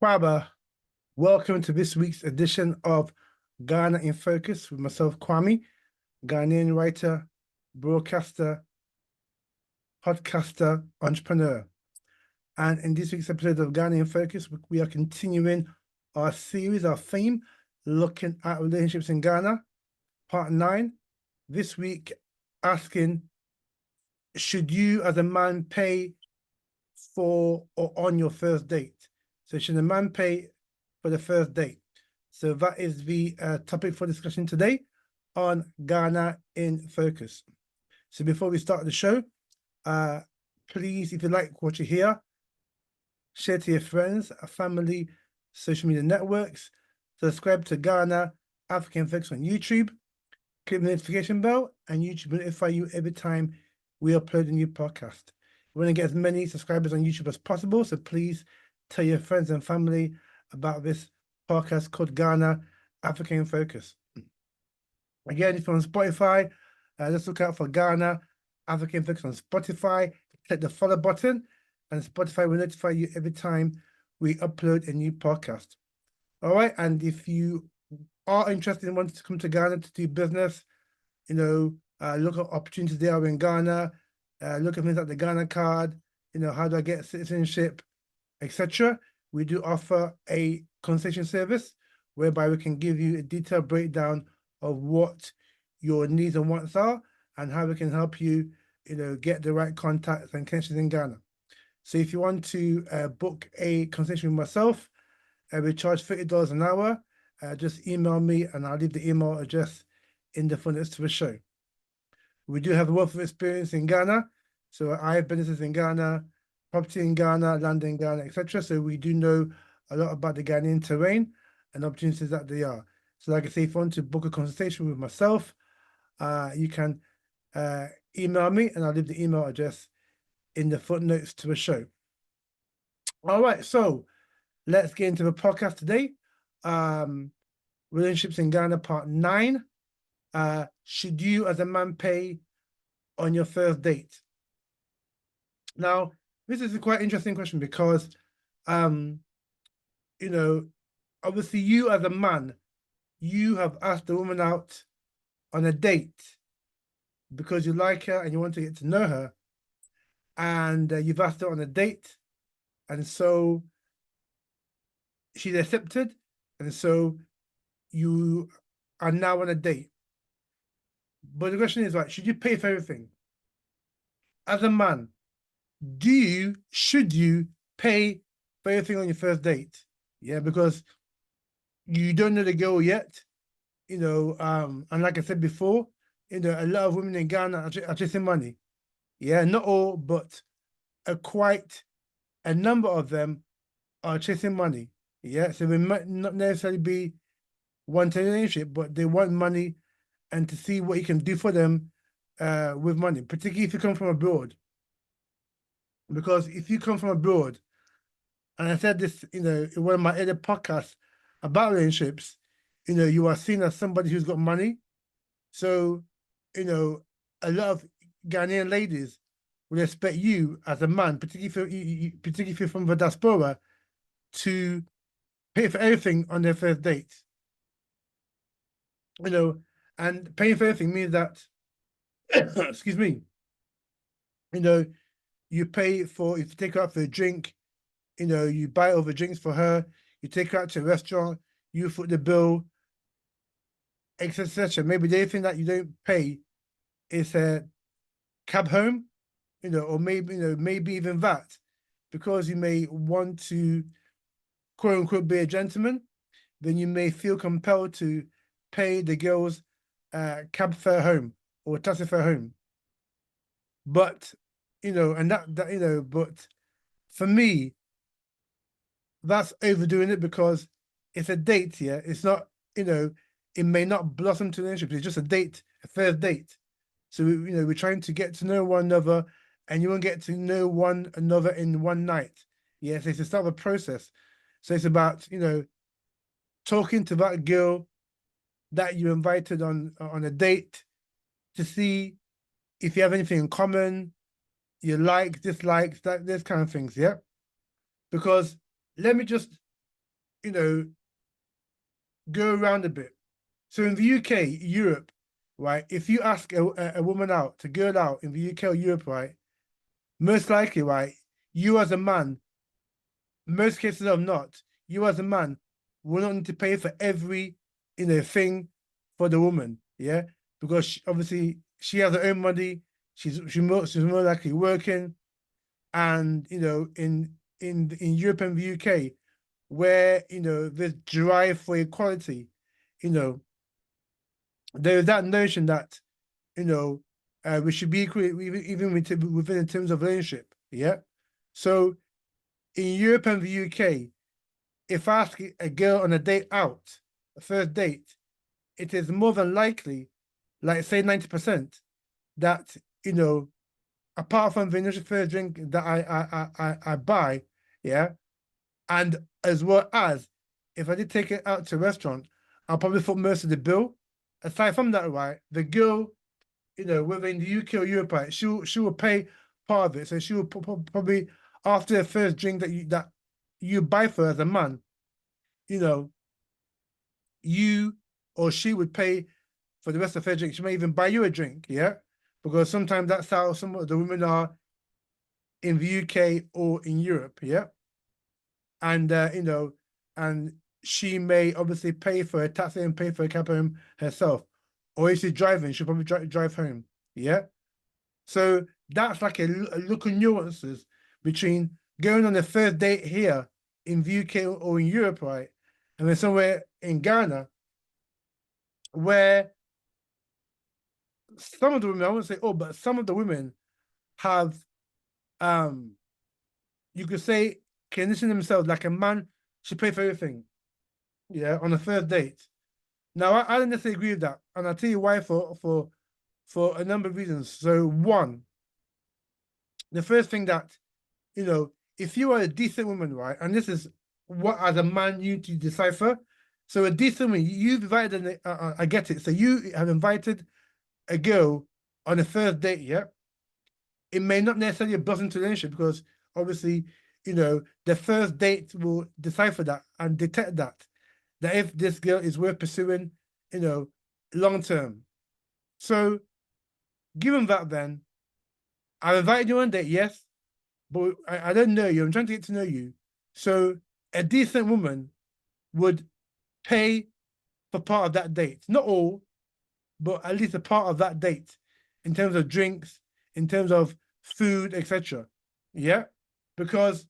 Kwaba, welcome to this week's edition of Ghana in Focus with myself, Kwame, Ghanaian writer, broadcaster, podcaster, entrepreneur. And in this week's episode of Ghana in Focus, we are continuing our series, our theme, looking at relationships in Ghana, part 9. This week, asking, should you as a man pay for or on your first date? So should a man pay for the first date? So that is the topic for discussion today on Ghana in Focus. So before we start the show, please, if you like what you hear, share to your friends, family, social media networks, subscribe to Ghana African Focus on YouTube, click the notification bell, and YouTube will notify you every time we upload a new podcast. We want to get as many subscribers on YouTube as possible, so please tell your friends and family about this podcast called Ghana African Focus. Again, if you're on Spotify, just look out for Ghana African Focus on Spotify. Click the follow button, and Spotify will notify you every time we upload a new podcast. All right, and if you are interested in wanting to come to Ghana to do business, look at opportunities there are in Ghana, look at things like the Ghana card, how do I get citizenship, etc. We do offer a consultation service whereby we can give you a detailed breakdown of what your needs and wants are and how we can help you, get the right contacts and connections in Ghana. So if you want to book a consultation with myself, we charge $30 an hour. Just email me and I'll leave the email address in the footnotes to the show. We do have a wealth of experience in Ghana. So I have businesses in Ghana, property in Ghana, land in Ghana, etc. So we do know a lot about the Ghanaian terrain and opportunities that they are. So like I say, if you want to book a consultation with myself, you can email me and I'll leave the email address in the footnotes to the show. All right, so let's get into the podcast today. Relationships in Ghana, part 9. Should you as a man pay on your first date? Now, this is a quite interesting question because, obviously you as a man, you have asked the woman out on a date because you like her and you want to get to know her, and you've asked her on a date, and so she's accepted, and so you are now on a date. But the question is, should you pay for everything? As a man, should you pay for everything on your first date? Yeah, because you don't know the girl yet, and like I said before, a lot of women in Ghana are chasing money. Yeah, not all, but quite a number of them are chasing money. Yeah, so they might not necessarily be wanting a relationship, but they want money and to see what you can do for them with money, particularly if you come from abroad. Because if you come from abroad, and I said this, in one of my other podcasts about relationships, you are seen as somebody who's got money. So, a lot of Ghanaian ladies will expect you as a man, particularly if you're from the diaspora, to pay for everything on their first date. And paying for everything means that, excuse me, you pay for, if you take her out for a drink, you buy over drinks for her, you take her out to a restaurant, you foot the bill, etc. Maybe the only thing that you don't pay is a cab home, or maybe even that, because you may want to, quote unquote, be a gentleman, then you may feel compelled to pay the girl's cab fare home or taxi fare home. But, but for me, that's overdoing it because it's a date, yeah. It's not, it may not blossom to an relationship. It's just a date, a first date. So, we're trying to get to know one another, and you won't get to know one another in one night. Yes, it's the start of a process. So it's about, talking to that girl that you invited on a date to see if you have anything in common, you like, dislikes, this kind of things, yeah? Because let me just you know, go around a bit. So in the UK, Europe, right, if you ask a woman out, to girl out in the UK or Europe, right, most likely, right, you as a man, most cases of not, you as a man will not need to pay for every, thing for the woman, yeah? Because obviously she has her own money, she's more likely working, and in Europe and the UK, where there's drive for equality, you know, there's that notion that we should be equal even within in terms of relationship. Yeah. So in Europe and the UK, if I ask a girl on a date out, a first date, it is more than likely, like say 90%, that apart from the initial first drink that I buy, yeah, and as well as if I did take it out to a restaurant, I'll probably foot most of the bill. Aside from that, right, the girl, whether in the UK or Europe, right, she will pay part of it. So she will probably after the first drink that you buy for her as a man, you know, you or she would pay for the rest of her drink. She may even buy you a drink, yeah, because sometimes that's how some of the women are in the UK or in Europe, yeah, and and she may obviously pay for a taxi and pay for a cab home herself, or if she's driving, she'll probably drive home, yeah. So that's like a look of nuances between going on a first date here in the UK or in Europe, right? And then somewhere in Ghana where some of the women, I won't say oh, but some of the women have, um, you could say, condition themselves like a man should pay for everything, yeah, on a first date. Now, I don't necessarily agree with that, and I'll tell you why for a number of reasons. So, one, the first thing that if you are a decent woman, right, and this is what as a man you need to decipher. So, a decent woman, you've invited, I get it. So, you have invited a girl on a first date, yeah. It may not necessarily blossom into a relationship because obviously, the first date will decipher that and detect that if this girl is worth pursuing, you know, long term. So, given that, then I've invited you on a date, yes, but I don't know you. I'm trying to get to know you. So, a decent woman would pay for part of that date, not all, but at least a part of that date, in terms of drinks, in terms of food, etc. Yeah, because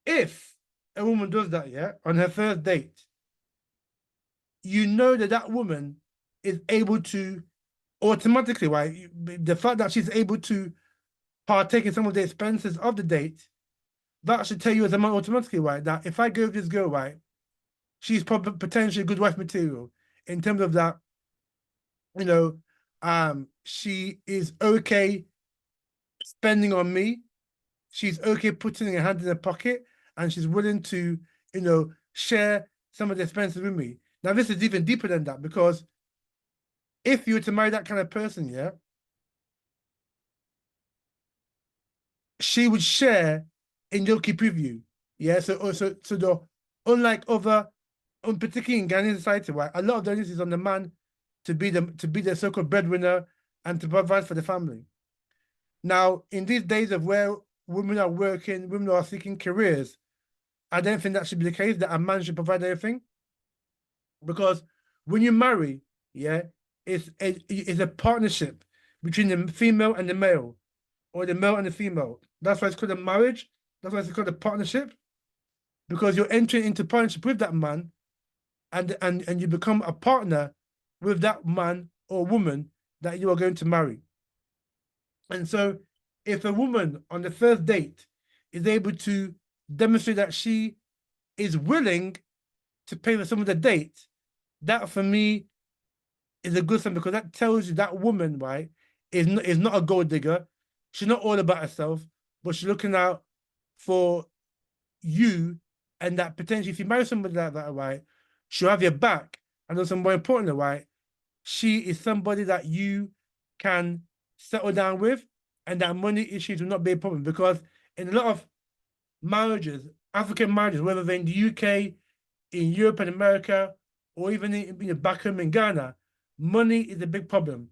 if a woman does that, yeah, on her first date, you know that woman is able to automatically, right? The fact that she's able to partake in some of the expenses of the date, that should tell you as a man automatically, right? That if I go with this girl, right, she's probably potentially good wife material in terms of that, you know, she is okay spending on me. She's okay putting her hand in her pocket, and she's willing to, share some of the expenses with me. Now, this is even deeper than that because if you were to marry that kind of person, yeah, she would share in your keep with you. Yeah. So the unlike other, particularly in Ghanaian society, right, a lot of the onus is on the man to be the so-called breadwinner and to provide for the family. Now, in these days of where women are working, women are seeking careers, I don't think that should be the case, that a man should provide everything. Because when you marry, yeah, it's a partnership between the female and the male, or the male and the female. That's why it's called a marriage. That's why it's called a partnership, because you're entering into partnership with that man, and you become a partner with that man or woman that you are going to marry. And so, if a woman on the first date is able to demonstrate that she is willing to pay for some of the date, that for me is a good sign, because that tells you that woman, right, is not a gold digger. She's not all about herself, but she's looking out for you, and that potentially if you marry somebody like that, right, she'll have your back. And also more importantly, right, she is somebody that you can settle down with, and that money issues will not be a problem, because in a lot of marriages, African marriages, whether they're in the UK, in Europe and America, or even in, back home in Ghana, money is a big problem.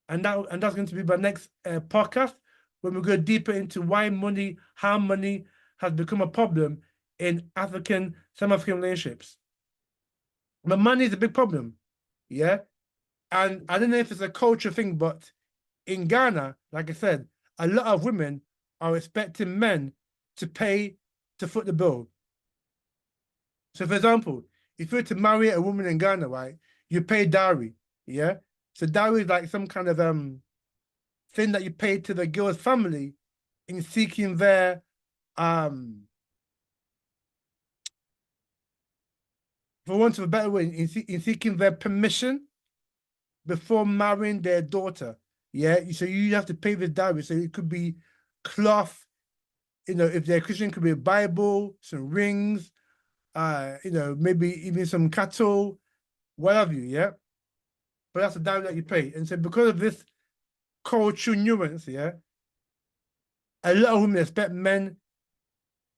And that's going to be my next podcast, when we go deeper into how money has become a problem in some African relationships. But money is a big problem, yeah? And I don't know if it's a culture thing, but in Ghana, like I said, a lot of women are expecting men to pay to foot the bill. So, for example, if you were to marry a woman in Ghana, right, you pay dowry, yeah? So dowry is like some kind of thing that you pay to the girl's family in seeking their for want of a better way, in seeking their permission before marrying their daughter. Yeah, so you have to pay this dowry. So it could be cloth, if they're Christian, it could be a Bible, some rings, maybe even some cattle, whatever you, yeah. But that's the dowry that you pay. And so because of this cultural nuance, yeah, a lot of women expect men,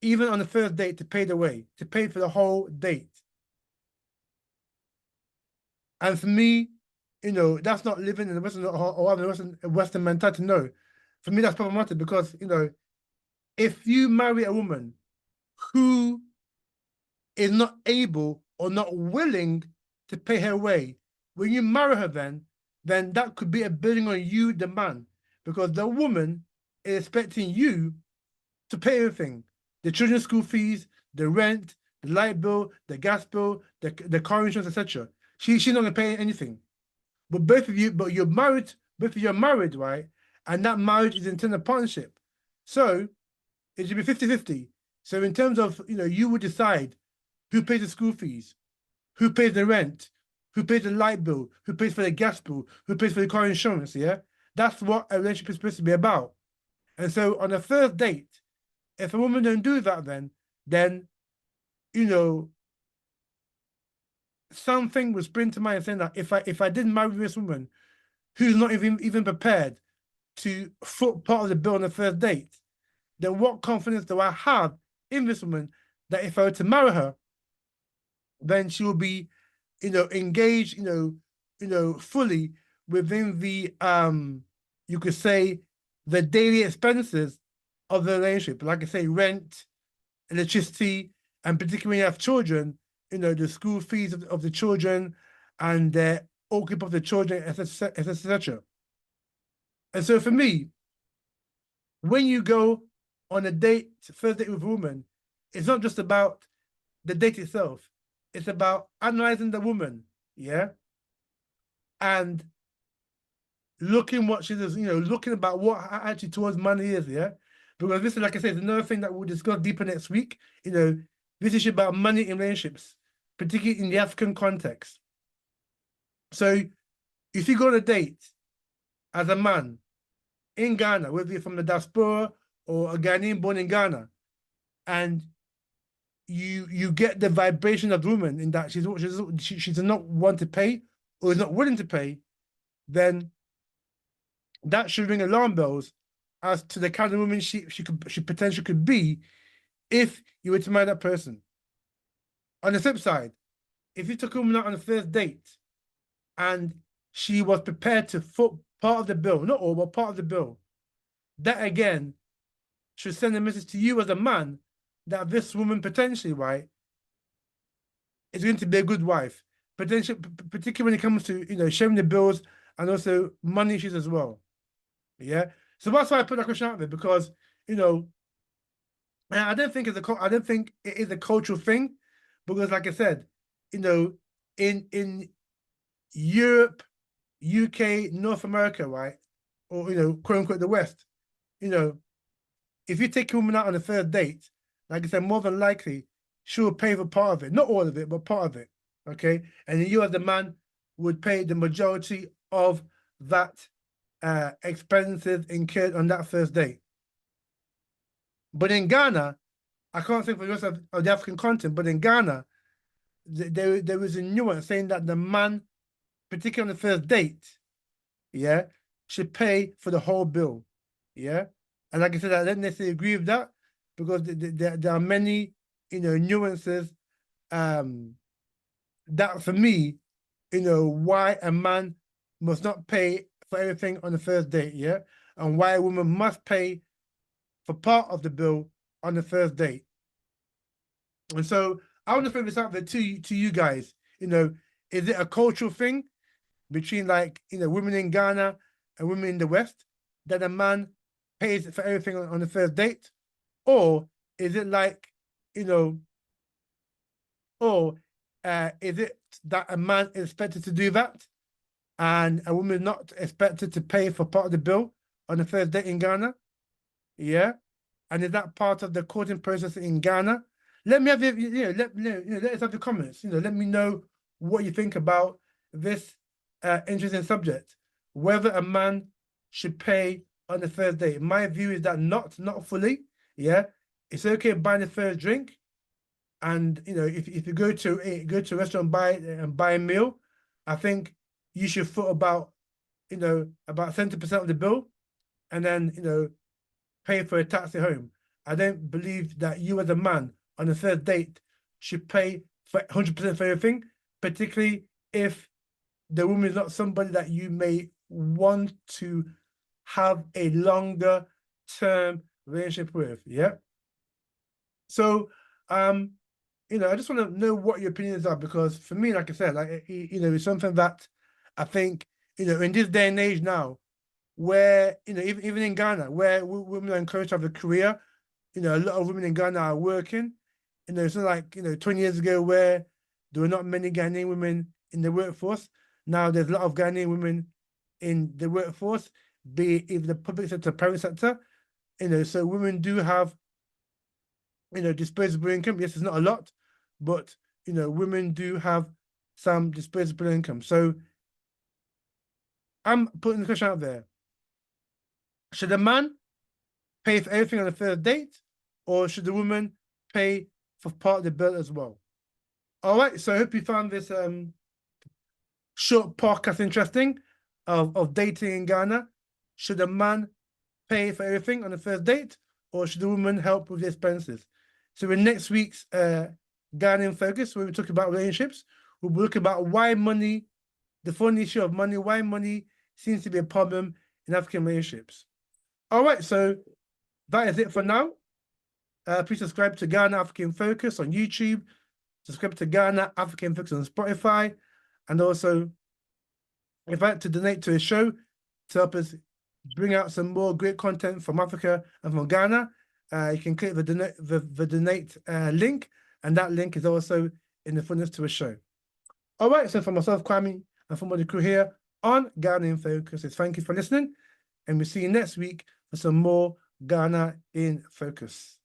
even on the first date, to pay the way, to pay for the whole date. And for me, that's not living in the Western or having a Western mentality. No, for me, that's problematic because, if you marry a woman who is not able or not willing to pay her way, when you marry her, then that could be a burden on you, the man, because the woman is expecting you to pay everything: the children's school fees, the rent, the light bill, the gas bill, the car insurance, etc. She's not gonna pay anything. But both of you are married, right? And that marriage is intended partnership. So it should be 50-50. So in terms of, you would decide who pays the school fees, who pays the rent, who pays the light bill, who pays for the gas bill, who pays for the car insurance, yeah? That's what a relationship is supposed to be about. And so on a first date, if a woman don't do that, then something will spring to mind saying that if I didn't marry this woman who's not even prepared to foot part of the bill on the first date, then what confidence do I have in this woman that if I were to marry her, then she will be, engaged, fully within the you could say the daily expenses of the relationship. Like I say, rent, electricity, and particularly when you have children, the school fees of the children and the ownership of the children, etc. And so for me, when you go on a first date with a woman, it's not just about the date itself. It's about analyzing the woman, yeah, and looking what she does, looking about what her attitude towards money is, yeah. Because this is, like I said, another thing that we'll discuss deeper next week. This issue about money in relationships, particularly in the African context. So if you go on a date as a man in Ghana, whether you're from the diaspora or a Ghanaian born in Ghana, and you get the vibration of the woman in that she's not want to pay or is not willing to pay, then that should ring alarm bells as to the kind of woman she potentially could be if you were to marry that person. On the flip side, if you took a woman out on the first date and she was prepared to foot part of the bill, not all, but part of the bill, that again should send a message to you as a man that this woman potentially, right, is going to be a good wife, potentially, particularly when it comes to sharing the bills and also money issues as well. Yeah. So that's why I put that question out there, because I don't think it is a cultural thing, because like I said, in Europe, UK, North America, right, or quote unquote the West, if you take a woman out on a first date, like I said, more than likely she will pay for part of it, not all of it, but part of it. Okay, and then you as the man would pay the majority of that expenses incurred on that first date. But in Ghana, I can't say for the rest of the African continent, but in Ghana, there is a nuance saying that the man, particularly on the first date, yeah, should pay for the whole bill. Yeah. And like I said, I don't necessarily agree with that, because there are many, nuances that for me, why a man must not pay for everything on the first date, yeah, and why a woman must pay for part of the bill on the first date. And so I want to throw this out there to you guys. Is it a cultural thing between women in Ghana and women in the West that a man pays for everything on the first date? Or is it or is it that a man is expected to do that and a woman is not expected to pay for part of the bill on the first date in Ghana? Yeah. And is that part of the courting process in Ghana? Let me have let us have the comments. Let me know what you think about this interesting subject. Whether a man should pay on the first date. My view is that not fully. Yeah, it's okay buying the first drink, and if you go to a restaurant and buy a meal, I think you should foot about 70% of the bill, and then pay for a taxi home. I don't believe that you as a man on the first date should pay for 100% for everything, particularly if the woman is not somebody that you may want to have a longer term relationship with. Yeah. So, I just want to know what your opinions are, because for me, like I said, it's something that I think, in this day and age now, where even in Ghana, where women are encouraged to have a career, a lot of women in Ghana are working. It's not like 20 years ago where there were not many Ghanaian women in the workforce. Now there's a lot of Ghanaian women in the workforce, be it either the public sector, private sector. So women do have disposable income. Yes, it's not a lot, but women do have some disposable income. So I'm putting the question out there. Should a man pay for everything on the first date, or should the woman pay for part of the bill as well? All right, so I hope you found this short podcast interesting of dating in Ghana. Should a man pay for everything on the first date, or should the woman help with the expenses? So in next week's Ghanaian Focus, where we talk about relationships, we'll look about why money, the fun issue of money, why money seems to be a problem in African relationships. All right, so that is it for now. Please subscribe to Ghana African Focus on YouTube. Subscribe to Ghana African Focus on Spotify. And also, if you'd like to donate to a show to help us bring out some more great content from Africa and from Ghana, you can click the donate link, and that link is also in the funnels to a show. All right, so for myself, Kwame, and from all the crew here on Ghana in Focus, thank you for listening, and we'll see you next week for some more Ghana in Focus.